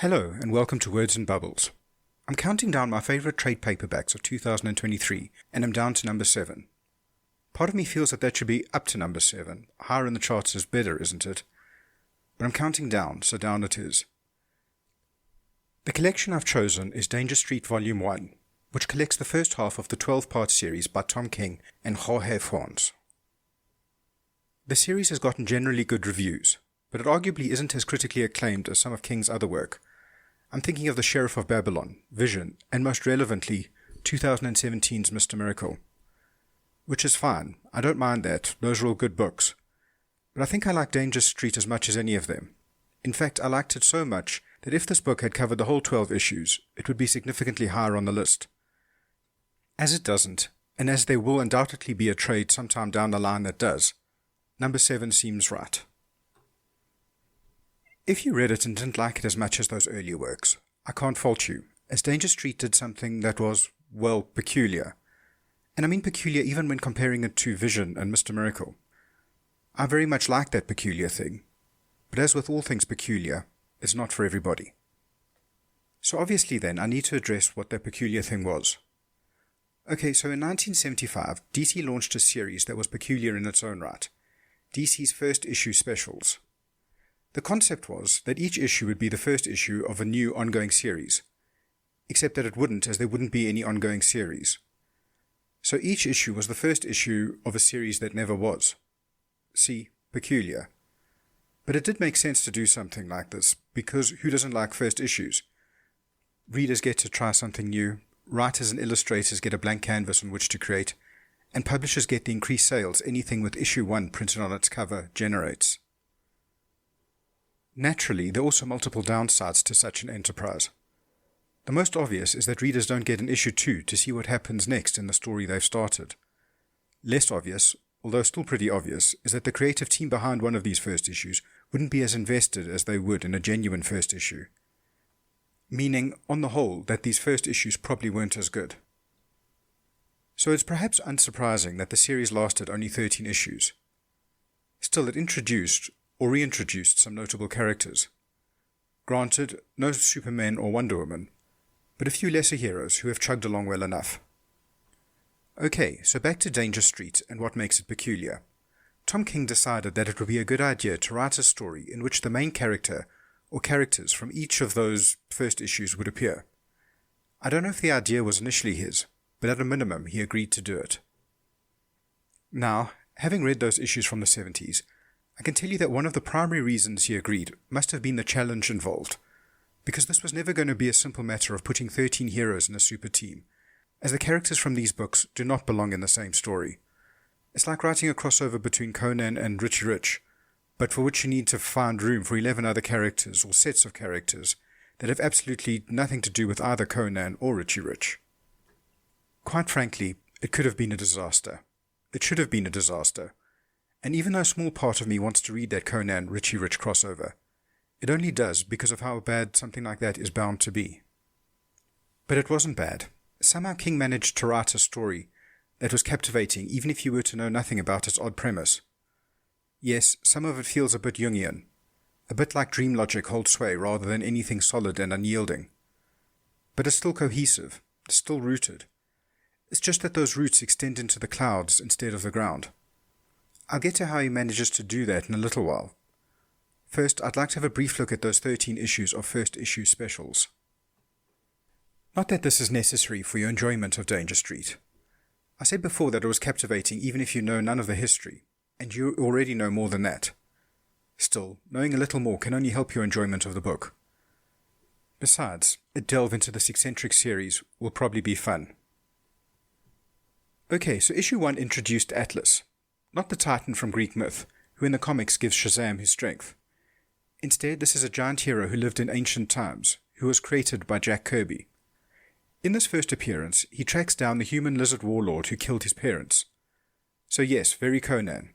Hello and welcome to Words and Bubbles. I'm counting down my favourite trade paperbacks of 2023 and I'm down to number 7. Part of me feels that should be up to number 7. Higher in the charts is better, isn't it? But I'm counting down, so down it is. The collection I've chosen is Danger Street Volume 1, which collects the first half of the 12-part series by Tom King and Jorge Fornes. The series has gotten generally good reviews, but it arguably isn't as critically acclaimed as some of King's other work. I'm thinking of The Sheriff of Babylon, Vision, and most relevantly, 2017's Mr. Miracle. Which is fine, I don't mind that, those are all good books. But I think I like Danger Street as much as any of them. In fact, I liked it so much that if this book had covered the whole 12 issues, it would be significantly higher on the list. As it doesn't, and as there will undoubtedly be a trade sometime down the line that does, number 7 seems right. If you read it and didn't like it as much as those earlier works, I can't fault you, as Danger Street did something that was, well, peculiar. And I mean peculiar even when comparing it to Vision and Mr. Miracle. I very much like that peculiar thing, but as with all things peculiar, it's not for everybody. So obviously then, I need to address what that peculiar thing was. Okay, so in 1975, DC launched a series that was peculiar in its own right, DC's first issue specials. The concept was that each issue would be the first issue of a new ongoing series, except that it wouldn't, as there wouldn't be any ongoing series. So each issue was the first issue of a series that never was. See, peculiar. But it did make sense to do something like this, because who doesn't like first issues? Readers get to try something new, writers and illustrators get a blank canvas on which to create, and publishers get the increased sales anything with issue 1 printed on its cover generates. Naturally, there are also multiple downsides to such an enterprise. The most obvious is that readers don't get an issue 2 to see what happens next in the story they've started. Less obvious, although still pretty obvious, is that the creative team behind one of these first issues wouldn't be as invested as they would in a genuine first issue. Meaning, on the whole, that these first issues probably weren't as good. So it's perhaps unsurprising that the series lasted only 13 issues. Still, it introduced or reintroduced some notable characters. Granted, no Superman or Wonder Woman, but a few lesser heroes who have chugged along well enough. Okay, so back to Danger Street and what makes it peculiar. Tom King decided that it would be a good idea to write a story in which the main character or characters from each of those first issues would appear. I don't know if the idea was initially his, but at a minimum he agreed to do it. Now, having read those issues from the 70s, I can tell you that one of the primary reasons he agreed must have been the challenge involved, because this was never going to be a simple matter of putting 13 heroes in a super team, as the characters from these books do not belong in the same story. It's like writing a crossover between Conan and Richie Rich, but for which you need to find room for 11 other characters or sets of characters that have absolutely nothing to do with either Conan or Richie Rich. Quite frankly, it could have been a disaster. It should have been a disaster. And even though a small part of me wants to read that Conan Richie Rich crossover, it only does because of how bad something like that is bound to be. But it wasn't bad. Somehow King managed to write a story that was captivating even if you were to know nothing about its odd premise. Yes, some of it feels a bit Jungian, a bit like dream logic holds sway rather than anything solid and unyielding. But it's still cohesive, it's still rooted. It's just that those roots extend into the clouds instead of the ground. I'll get to how he manages to do that in a little while. First, I'd like to have a brief look at those 13 issues of first issue specials. Not that this is necessary for your enjoyment of Danger Street. I said before that it was captivating even if you know none of the history, and you already know more than that. Still, knowing a little more can only help your enjoyment of the book. Besides, a delve into this eccentric series will probably be fun. Okay, so issue 1 introduced Atlas. Not the Titan from Greek myth, who in the comics gives Shazam his strength. Instead, this is a giant hero who lived in ancient times, who was created by Jack Kirby. In this first appearance, he tracks down the human lizard warlord who killed his parents. So yes, very Conan.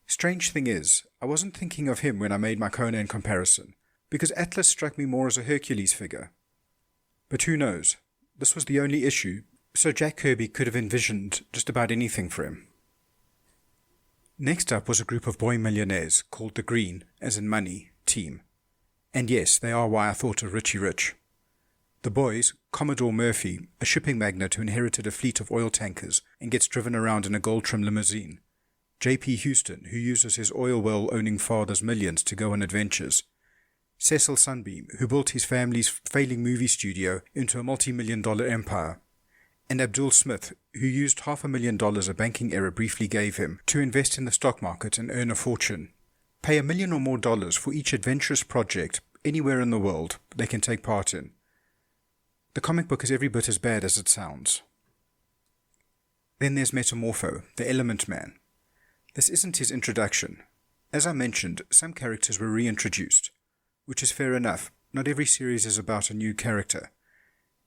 Strange thing is, I wasn't thinking of him when I made my Conan comparison, because Atlas struck me more as a Hercules figure. But who knows? This was the only issue, so Jack Kirby could have envisioned just about anything for him. Next up was a group of boy millionaires called the Green, as in money, team. And yes, they are why I thought of Richie Rich. The boys, Commodore Murphy, a shipping magnate who inherited a fleet of oil tankers and gets driven around in a gold-trimmed limousine. J.P. Houston, who uses his oil well-owning father's millions to go on adventures. Cecil Sunbeam, who built his family's failing movie studio into a multi-million-dollar empire. And Abdul Smith, who used $500,000 a banking error briefly gave him to invest in the stock market and earn a fortune. Pay $1 million or more for each adventurous project anywhere in the world they can take part in. The comic book is every bit as bad as it sounds. Then there's Metamorpho, the Element Man. This isn't his introduction. As I mentioned, some characters were reintroduced, which is fair enough. Not every series is about a new character.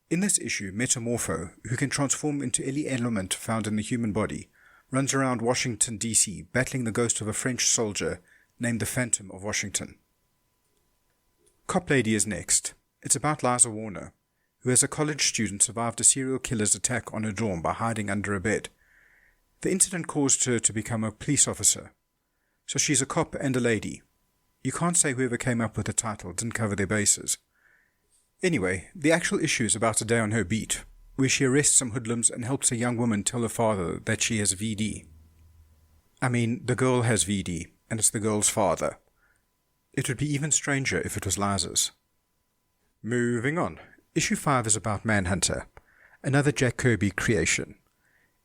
In this issue, Metamorpho, who can transform into any element found in the human body, runs around Washington, D.C., battling the ghost of a French soldier named the Phantom of Washington. Cop Lady is next. It's about Liza Warner, who as a college student survived a serial killer's attack on her dorm by hiding under a bed. The incident caused her to become a police officer. So she's a cop and a lady. You can't say whoever came up with the title didn't cover their bases. Anyway, the actual issue is about a day on her beat, where she arrests some hoodlums and helps a young woman tell her father that she has VD. I mean, the girl has VD, and it's the girl's father. It would be even stranger if it was Liza's. Moving on. Issue 5 is about Manhunter, another Jack Kirby creation.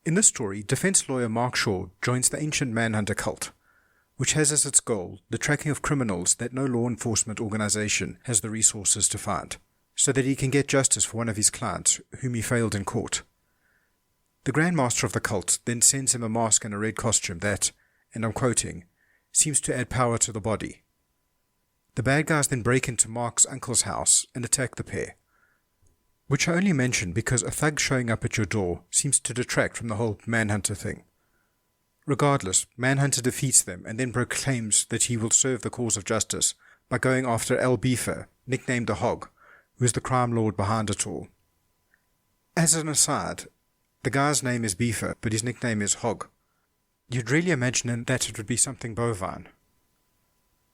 In this story, defense lawyer Mark Shaw joins the ancient Manhunter cult, which has as its goal the tracking of criminals that no law enforcement organization has the resources to find, so that he can get justice for one of his clients whom he failed in court. The Grand Master of the cult then sends him a mask and a red costume that, and I'm quoting, seems to add power to the body. The bad guys then break into Mark's uncle's house and attack the pair, which I only mention because a thug showing up at your door seems to detract from the whole Manhunter thing. Regardless, Manhunter defeats them and then proclaims that he will serve the cause of justice by going after El Beefer, nicknamed the Hog, who is the crime lord behind it all. As an aside, the guy's name is Beefer, but his nickname is Hog. You'd really imagine that it would be something bovine.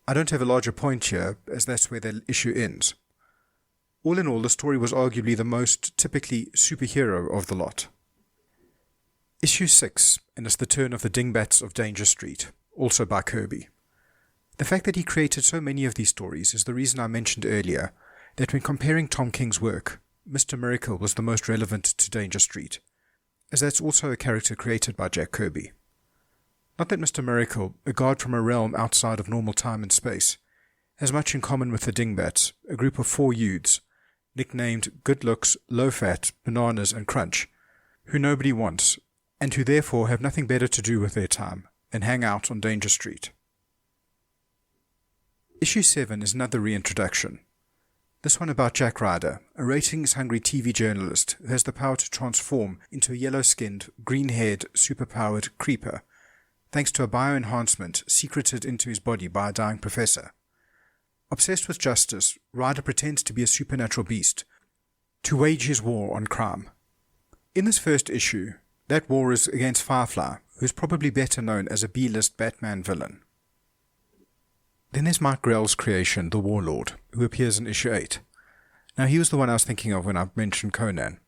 I don't have a larger point here, as that's where the issue ends. All in all, the story was arguably the most typically superhero of the lot. Issue 6, and it's the turn of the Dingbats of Danger Street, also by Kirby. The fact that he created so many of these stories is the reason I mentioned earlier that when comparing Tom King's work, Mr. Miracle was the most relevant to Danger Street, as that's also a character created by Jack Kirby. Not that Mr. Miracle, a god from a realm outside of normal time and space, has much in common with the Dingbats, a group of 4 youths, nicknamed Good Looks, Low Fat, Bananas and Crunch, who nobody wants, and who therefore have nothing better to do with their time than hang out on Danger Street. Issue 7 is another reintroduction. This one about Jack Ryder, a ratings-hungry TV journalist who has the power to transform into a yellow-skinned, green-haired, superpowered creeper, thanks to a bioenhancement secreted into his body by a dying professor. Obsessed with justice, Ryder pretends to be a supernatural beast to wage his war on crime. In this first issue, that war is against Firefly, who is probably better known as a B-list Batman villain. Then there's Mike Grell's creation, the Warlord, who appears in issue 8. Now he was the one I was thinking of when I mentioned Conan,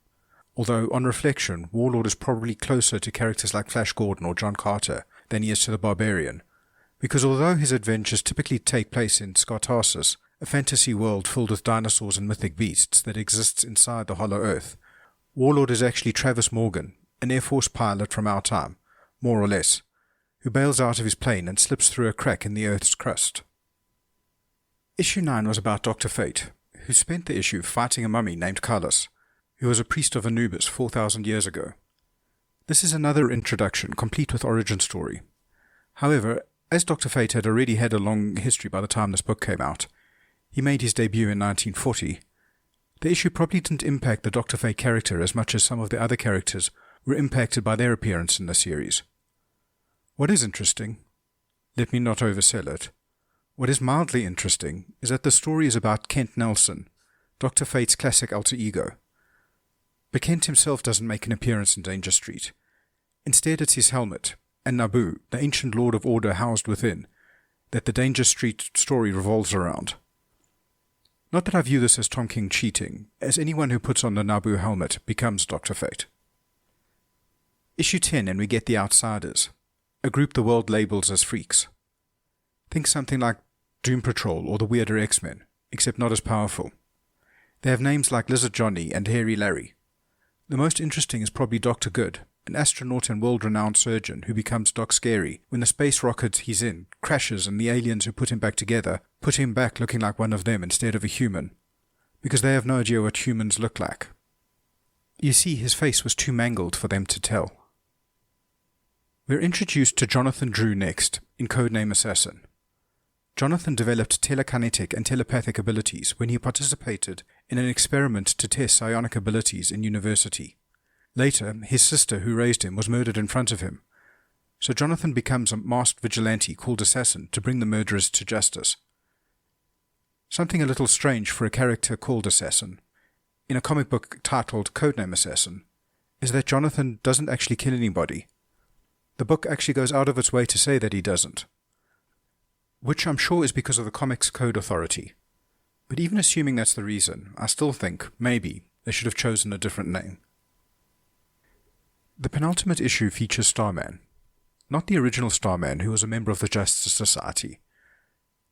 although on reflection, Warlord is probably closer to characters like Flash Gordon or John Carter than he is to the Barbarian, because although his adventures typically take place in Skartasis, a fantasy world filled with dinosaurs and mythic beasts that exists inside the Hollow Earth, Warlord is actually Travis Morgan, an Air Force pilot from our time, more or less, who bails out of his plane and slips through a crack in the Earth's crust. Issue 9 was about Dr. Fate, who spent the issue fighting a mummy named Carlos, who was a priest of Anubis 4,000 years ago. This is another introduction, complete with origin story. However, as Dr. Fate had already had a long history by the time this book came out, he made his debut in 1940. The issue probably didn't impact the Dr. Fate character as much as some of the other characters were impacted by their appearance in the series. What is interesting, let me not oversell it, what is mildly interesting is that the story is about Kent Nelson, Dr. Fate's classic alter ego. But Kent himself doesn't make an appearance in Danger Street. Instead it's his helmet, and Nabu, the ancient Lord of Order housed within, that the Danger Street story revolves around. Not that I view this as Tom King cheating, as anyone who puts on the Nabu helmet becomes Dr. Fate. Issue 10, and we get the Outsiders, a group the world labels as freaks. Think something like Doom Patrol or the weirder X-Men, except not as powerful. They have names like Lizard Johnny and Hairy Larry. The most interesting is probably Dr. Good, an astronaut and world-renowned surgeon who becomes Doc Scary when the space rocket he's in crashes and the aliens who put him back together put him back looking like one of them instead of a human, because they have no idea what humans look like. You see, his face was too mangled for them to tell. We're introduced to Jonathan Drew next, in codename Assassin. Jonathan developed telekinetic and telepathic abilities when he participated in an experiment to test psionic abilities in university. Later, his sister, who raised him, was murdered in front of him, so Jonathan becomes a masked vigilante called Assassin to bring the murderers to justice. Something a little strange for a character called Assassin, in a comic book titled Codename Assassin, is that Jonathan doesn't actually kill anybody. The book actually goes out of its way to say that he doesn't, which I'm sure is because of the Comics Code Authority. But even assuming that's the reason, I still think, maybe, they should have chosen a different name. The penultimate issue features Starman. Not the original Starman, who was a member of the Justice Society.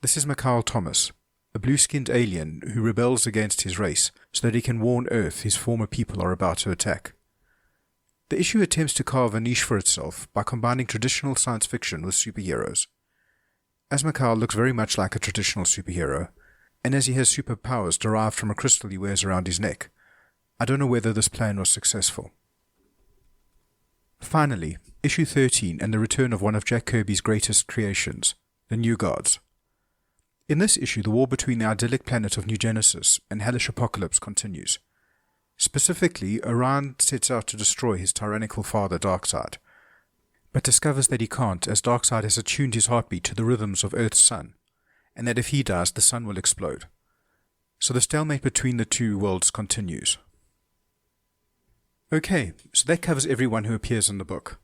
This is Mikhail Thomas, a blue-skinned alien who rebels against his race so that he can warn Earth his former people are about to attack. The issue attempts to carve a niche for itself by combining traditional science fiction with superheroes. As Mikhail looks very much like a traditional superhero, and as he has superpowers derived from a crystal he wears around his neck, I don't know whether this plan was successful. Finally, issue 13 and the return of one of Jack Kirby's greatest creations, the New Gods. In this issue, the war between the idyllic planet of New Genesis and hellish apocalypse continues. Specifically, Orion sets out to destroy his tyrannical father Darkseid, but discovers that he can't, as Darkseid has attuned his heartbeat to the rhythms of Earth's sun, and that if he dies, the sun will explode. So the stalemate between the two worlds continues. Okay, so that covers everyone who appears in the book,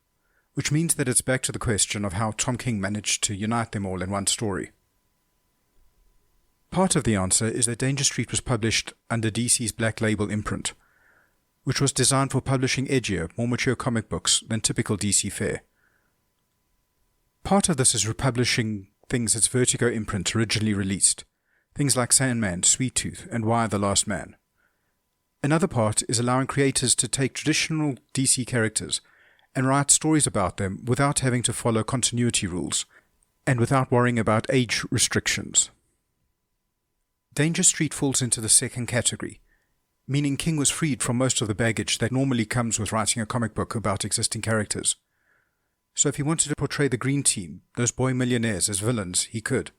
which means that it's back to the question of how Tom King managed to unite them all in one story. Part of the answer is that Danger Street was published under DC's Black Label imprint, which was designed for publishing edgier, more mature comic books than typical DC fare. Part of this is republishing things its Vertigo imprint originally released, things like Sandman, Sweet Tooth, and Why the Last Man. Another part is allowing creators to take traditional DC characters and write stories about them without having to follow continuity rules and without worrying about age restrictions. Danger Street falls into the second category, meaning King was freed from most of the baggage that normally comes with writing a comic book about existing characters. So if he wanted to portray the Green Team, those boy millionaires, as villains, he could.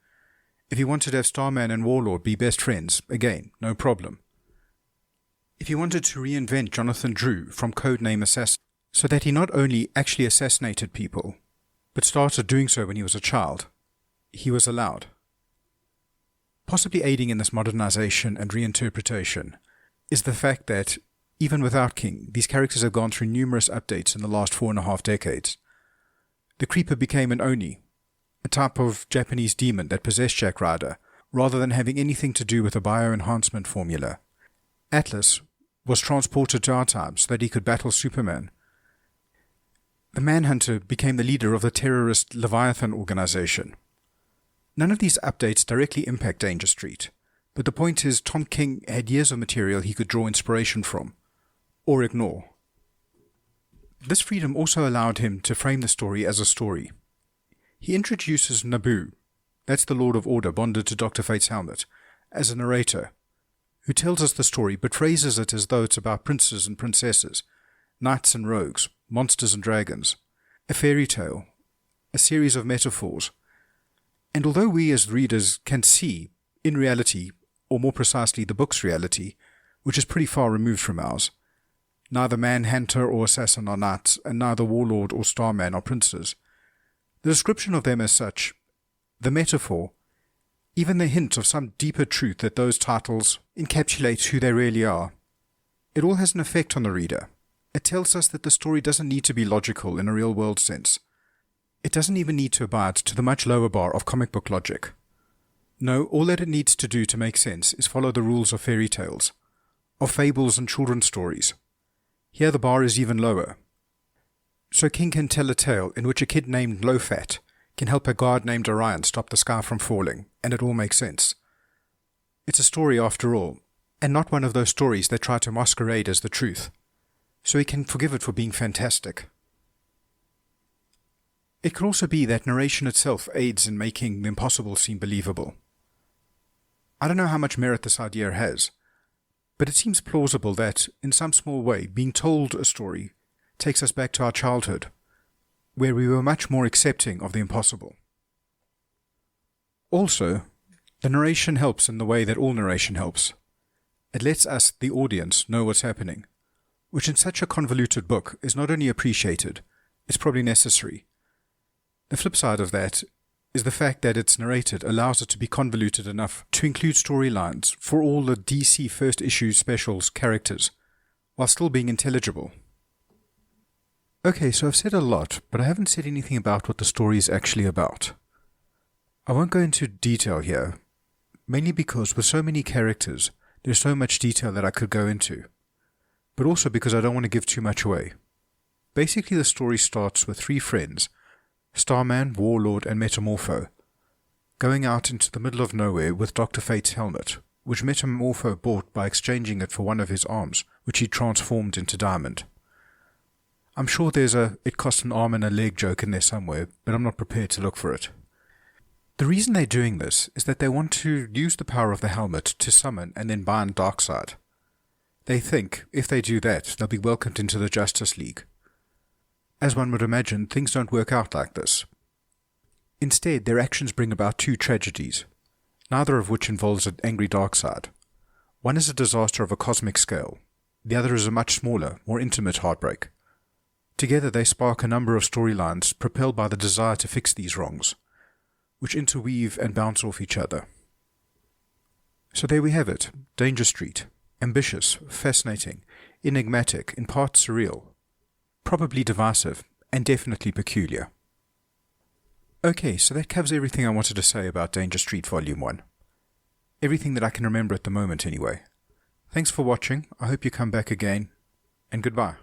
If he wanted to have Starman and Warlord be best friends, again, no problem. If he wanted to reinvent Jonathan Drew from codename Assassin, so that he not only actually assassinated people, but started doing so when he was a child, he was allowed. Possibly aiding in this modernization and reinterpretation is the fact that, even without King, these characters have gone through numerous updates in the last 4.5 decades. The Creeper became an Oni, a type of Japanese demon that possessed Jack Ryder, rather than having anything to do with a bioenhancement formula. Atlas was transported to our time so that he could battle Superman. The Manhunter became the leader of the terrorist Leviathan organization. None of these updates directly impact Danger Street, but the point is Tom King had years of material he could draw inspiration from, or ignore. This freedom also allowed him to frame the story as a story. He introduces Nabu, that's the Lord of Order bonded to Dr. Fate's helmet, as a narrator, who tells us the story but phrases it as though it's about princes and princesses, knights and rogues, monsters and dragons, a fairy tale, a series of metaphors. And although we as readers can see, in reality, or more precisely the book's reality, which is pretty far removed from ours, neither Manhunter or Assassin are knights, and neither Warlord or Starman are princes, the description of them as such, the metaphor, even the hint of some deeper truth that those titles encapsulate who they really are, it all has an effect on the reader. It tells us that the story doesn't need to be logical in a real-world sense. It doesn't even need to abide to the much lower bar of comic book logic. No, all that it needs to do to make sense is follow the rules of fairy tales, of fables and children's stories. Here the bar is even lower. So King can tell a tale in which a kid named Low-Fat can help a god named Orion stop the sky from falling, and it all makes sense. It's a story after all, and not one of those stories that try to masquerade as the truth, so he can forgive it for being fantastic. It could also be that narration itself aids in making the impossible seem believable. I don't know how much merit this idea has, but it seems plausible that, in some small way, being told a story takes us back to our childhood, where we were much more accepting of the impossible. Also, the narration helps in the way that all narration helps. It lets us, the audience, know what's happening, which in such a convoluted book is not only appreciated, it's probably necessary. The flip side of that is the fact that it's narrated allows it to be convoluted enough to include storylines for all the DC first issue specials characters, while still being intelligible. Okay, so I've said a lot, but I haven't said anything about what the story is actually about. I won't go into detail here, mainly because with so many characters, there's so much detail that I could go into, but also because I don't want to give too much away. Basically, the story starts with three friends, Starman, Warlord, and Metamorpho, going out into the middle of nowhere with Dr. Fate's helmet, which Metamorpho bought by exchanging it for one of his arms, which he transformed into Diamond. I'm sure there's a "it cost an arm and a leg" joke in there somewhere, but I'm not prepared to look for it. The reason they're doing this is that they want to use the power of the helmet to summon and then bind Darkseid. They think, if they do that, they'll be welcomed into the Justice League. As one would imagine, things don't work out like this. Instead, their actions bring about two tragedies, neither of which involves an angry Darkseid. One is a disaster of a cosmic scale, the other is a much smaller, more intimate heartbreak. Together they spark a number of storylines propelled by the desire to fix these wrongs, which interweave and bounce off each other. So there we have it, Danger Street, ambitious, fascinating, enigmatic, in part surreal, probably divisive, and definitely peculiar. Okay, so that covers everything I wanted to say about Danger Street Volume 1. Everything that I can remember at the moment anyway. Thanks for watching, I hope you come back again, and goodbye.